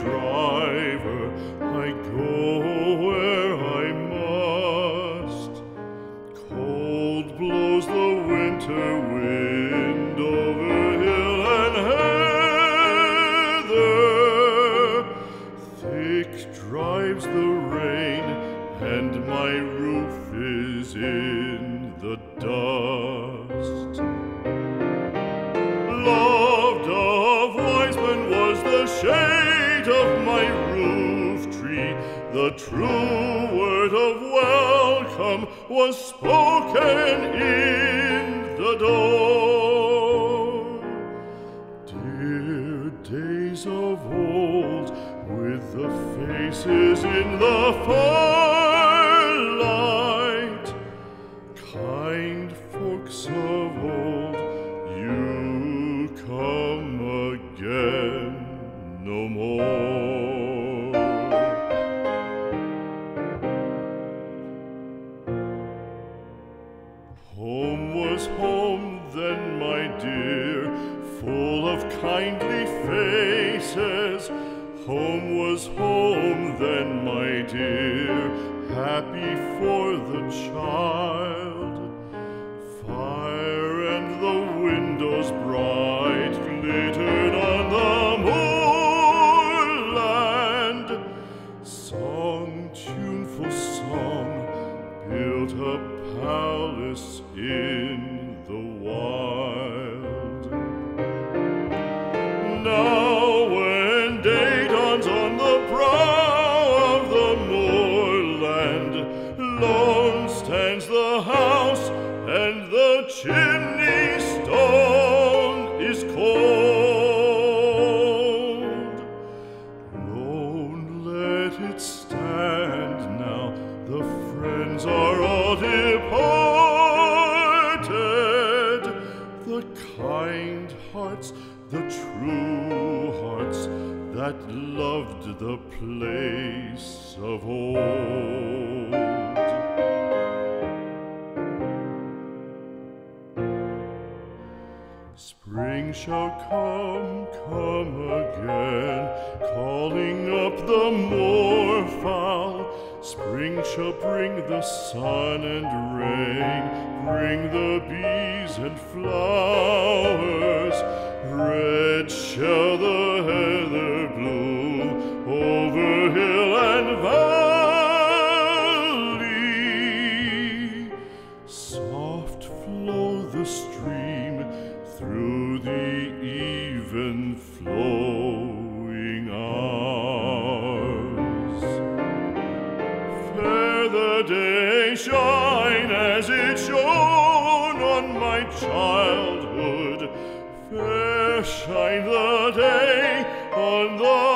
driver, I go where I must. Cold blows the winter wind over hill and heather. Thick drives the rain, and my roof is in the dust. Loved of wise men was the shade of my roof tree. The true word of welcome was spoken in the door. Dear days of old, with the faces in the firelight, kind folks of old, you come again no more. Home was home then, my dear, full of kindly faces. Home was home then, my dear, happy for the child. Fire and the windows bright glittered on the moorland. Song, tuneful song, built a palace in the wild. Now when day dawns on the brow of the moorland, lone stands the house, and the chimney stone is cold. Lone, let it stand now, the friends are all departed. The kind hearts, the true hearts, that loved the place of old. Spring shall come again, calling up the moorfowl. Spring shall bring the sun and rain, bring the bees and flowers. Red shall the heather bloom over hill and valley. Soft flow the stream through the even flowing hours. Fair the day shine as it shone on my childhood. Fair shine the day on the